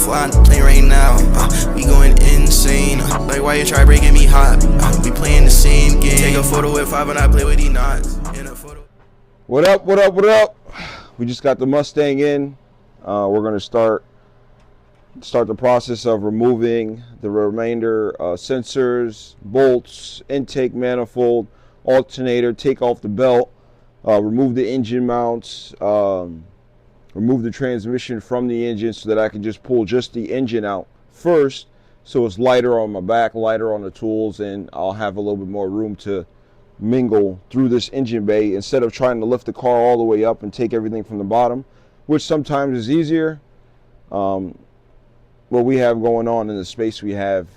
flying the plane right now. We going insane. Like why you try breaking me hot? We playing the same game. Take a photo with 5 and I play with these knots. What up, what up, what up? We just got the Mustang in. We're gonna start the process of removing the remainder sensors, bolts, intake manifold, alternator, take off the belt, remove the engine mounts, remove the transmission from the engine so that I can just pull just the engine out first, so it's lighter on my back, lighter on the tools, and I'll have a little bit more room to mingle through this engine bay instead of trying to lift the car all the way up and take everything from the bottom, which sometimes is easier. What we have going on in the space we have,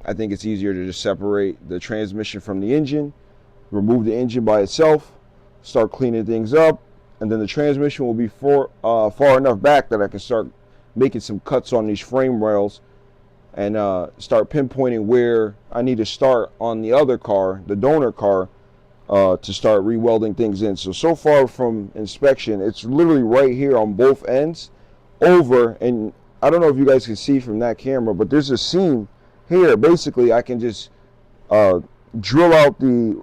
I think it's easier to just separate the transmission from the engine, remove the engine by itself, start cleaning things up, and then the transmission will be far enough back that I can start making some cuts on these frame rails and start pinpointing where I need to start on the other car, the donor car, to start re-welding things in. So far from inspection, it's literally right here on both ends over, and I don't know if you guys can see from that camera, but there's a seam here. Basically, I can just drill out the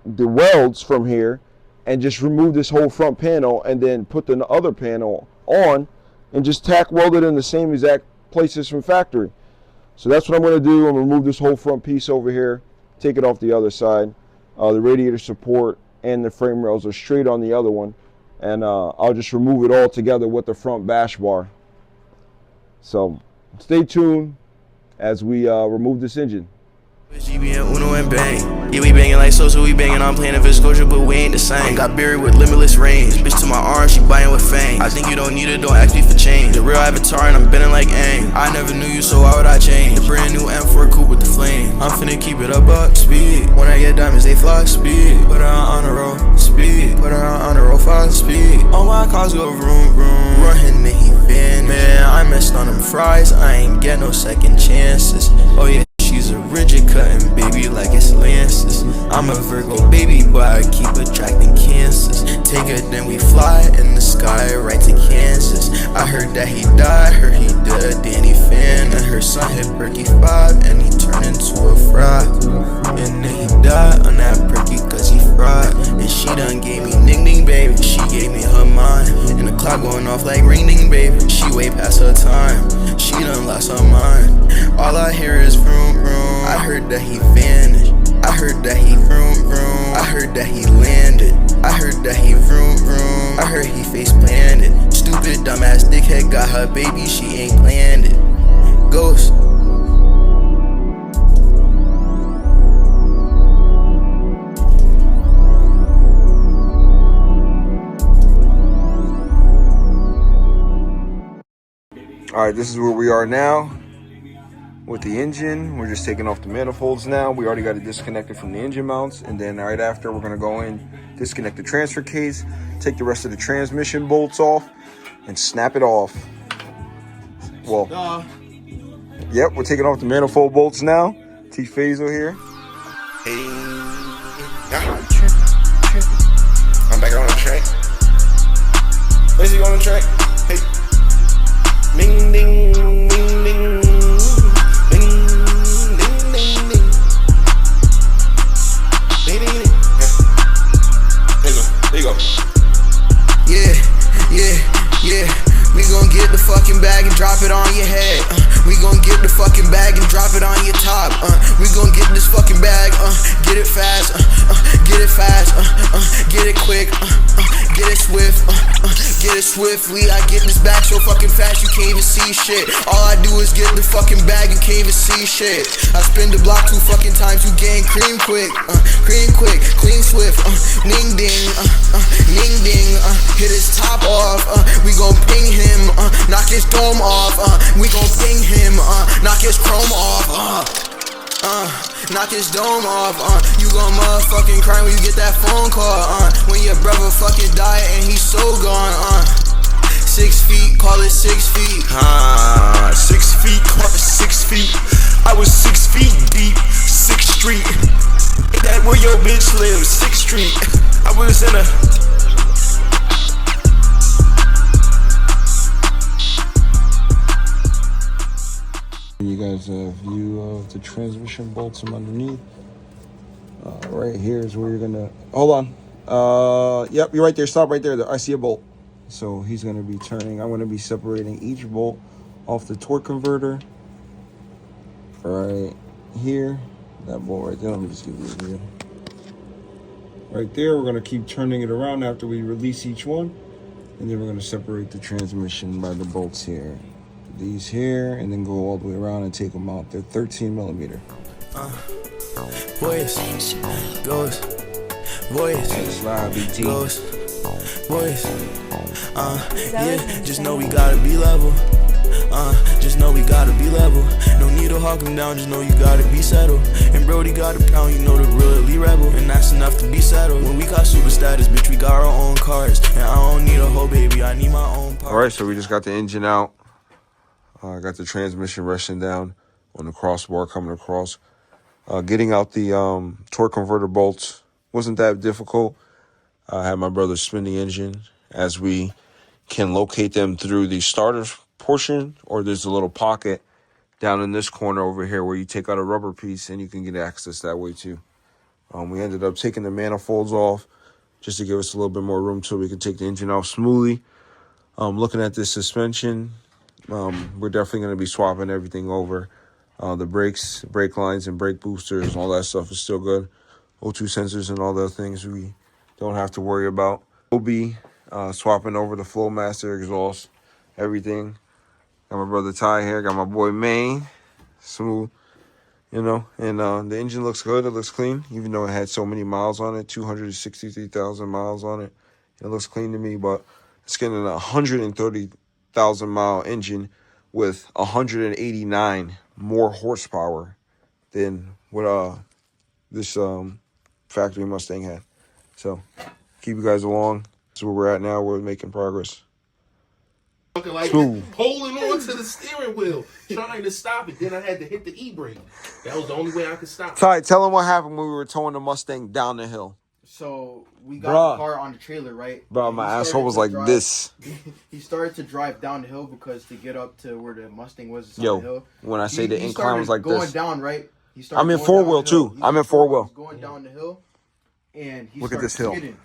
welds from here and just remove this whole front panel and then put the other panel on and just tack weld it in the same exact places from factory. So that's what I'm going to do. I'm going to remove this whole front piece over here, take it off the other side. The radiator support and the frame rails are straight on the other one, and I'll just remove it all together with the front bash bar. So stay tuned as we remove this engine. GB and Uno and bang. Yeah, we banging like so we banging. I'm playing a Viscosia, but we ain't the same. Got buried with limitless range. Bitch to my arm, she biting with fang. I think you don't need it, don't ask me for change. The real avatar and I'm bending like Aang. I never knew you, so why would I change? The brand new M4 coupe with the flame. I'm finna keep it up speed. When I get diamonds, they fly speed. Put her on the road, speed. Put her on the road, 5 speed. All my cars go vroom vroom. Running, then he been. Man, I messed on them fries. I ain't get no second chances. Oh yeah. She's a rigid cutting baby like it's lances. I'm a Virgo baby, but I keep attracting cancers. Take her, then we fly in the sky right to Kansas. I heard that he died, heard he did a Danny fan. And her son hit Perky 5 and he turned into a fry. And then he died on that Perky cause he fried. And she done gave me ding ding baby, she gave me her mind. And the clock going off like ring ding baby, she way past her time. She done lost her mind. All I hear is vroom vroom. I heard that he vanished. I heard that he vroom vroom. I heard that he landed. I heard that he vroom vroom. I heard he face planted. Stupid dumbass dickhead got her baby, she ain't planned it. Ghost. Alright, this is where we are now with the engine. We're just taking off the manifolds now. We already got it disconnected from the engine mounts, and then right after we're going to go in, disconnect the transfer case, take the rest of the transmission bolts off, and snap it off. Well, yep, we're taking off the manifold bolts now. T-Faisal here. Hey, I'm back on the track. Where's he on the track? Hey, ding ding ding ding. Yeah, we gon' get the fucking bag and drop it on your head. We gon' get the fucking bag and drop it on your top. We gon' get this fucking bag, get it fast, get it fast, get it quick, get it swift, get it swiftly. I get this bag so fucking fast you can't even see shit. All I do is get the fucking bag, you can't even see shit. I spin the block 2 fucking times, you gain cream quick, clean swift, ning ding, ning ding, hit his top off, we gon' ping him, knock his dome off, we gon' ping him, knock his chrome off, knock his dome off, you gon' motherfucking cry when you get that phone call, when your brother fucking died and he's so gone, 6 feet, call it 6 feet, 6 feet, call it 6 feet, I was 6 feet deep, 6th Street, ain't that where your bitch lives, 6th Street, I was in a guys a view of the transmission bolts from underneath. Right here is where you're gonna hold on. Yep, you're right there. Stop right there. I see a bolt. So he's gonna be turning. I'm gonna be separating each bolt off the torque converter. Right here, that bolt right there. Let me just give you a view. Right there, we're gonna keep turning it around after we release each one, and then we're gonna separate the transmission by the bolts here. These here, and then go all the way around and take them out. They're 13 millimeter. Voice goes, voice goes, voice. Yeah, just know we gotta be level. Just know we gotta be level. No need to hawk him down, just know you gotta be settled. And Brody got a pound, you know the real elite rebel. And that's enough to be settled. When we got super status, bitch, we got our own cars. And I don't need a hoe, baby, I need my own parts. Alright, so we just got the engine out. Got the transmission resting down on the crossbar coming across. Getting out the torque converter bolts wasn't that difficult. I had my brother spin the engine as we can locate them through the starter portion, or there's a little pocket down in this corner over here where you take out a rubber piece and you can get access that way too. We ended up taking the manifolds off just to give us a little bit more room so we can take the engine off smoothly. Looking at this suspension, we're definitely going to be swapping everything over. The brakes, brake lines, and brake boosters, all that stuff is still good. O2 sensors and all those things we don't have to worry about. We'll be swapping over the Flowmaster exhaust, everything. Got my brother Ty here, got my boy Maine, smooth, you know. And the engine looks good, it looks clean, even though it had so many miles on it, 263,000 miles on it. It looks clean to me, but it's getting a 130,000 mile engine with 189 more horsepower than what this factory Mustang had. So keep you guys along. That's where we're at now. We're making progress. Looking like Smooth. holding on to the steering wheel, trying to stop it. Then I had to hit the e-brake. That was the only way I could stop it. Ty, tell them what happened when we were towing the Mustang down the hill. So we got the car on the trailer, right? Bro, my asshole was like this. He started to drive down the hill because to get up to where the Mustang was on Yo, the hill. when I say the incline was like going this. down, right? He started I'm in going four down wheel the hill. too. I'm in four wheel. He's going down the hill, and he Look at this hill. skidding,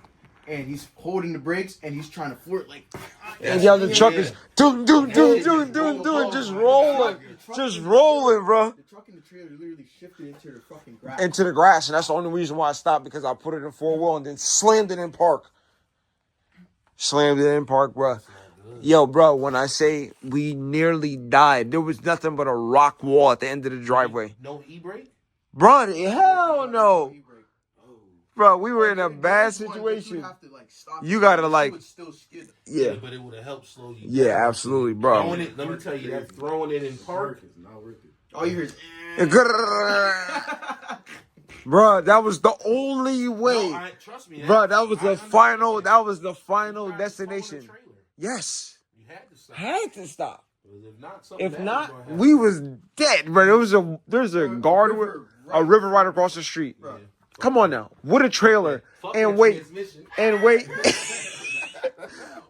and he's holding the brakes, and he's trying to flirt like. And yeah, the truck is doing, just rolling, bro. The truck and the trailer literally shifted into the fucking grass. Into the grass, and that's the only reason why I stopped, because I put it in four wheel and then slammed it in park. Bro. Yo, bro, when I say we nearly died, there was nothing but a rock wall at the end of the driveway. No e-brake? Bro, hell no. Bro, we were in a bad situation. You gotta like, yeah. But it would have helped slow you down. Yeah, absolutely, bro. Throwing it, let me tell you, that throwing it in park is not worth it. All you hear is. Bro, that was the only way. No, trust me. Bro, that was the final destination. Yes. You had to stop. Had to stop. If not, we was dead, bro. There's a guard with a river right across the street. Bro. Come on now. With a trailer. And wait.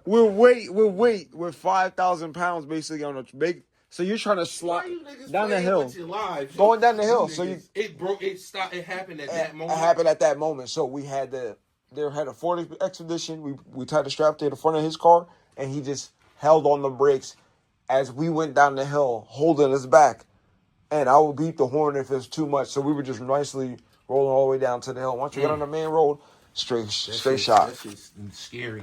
We'll wait with 5,000 pounds basically on a big. So you're trying to slide down the hill. Going down the hill. So it broke. It stopped. It happened at that moment. It happened at that moment. So we had there had a Ford Expedition. We tied the strap to the front of his car, and he just held on the brakes as we went down the hill, holding us back. And I would beep the horn if it's too much. So we were just nicely rolling all the way down to the hill. Once we got on the main road, straight shot. That's just scary.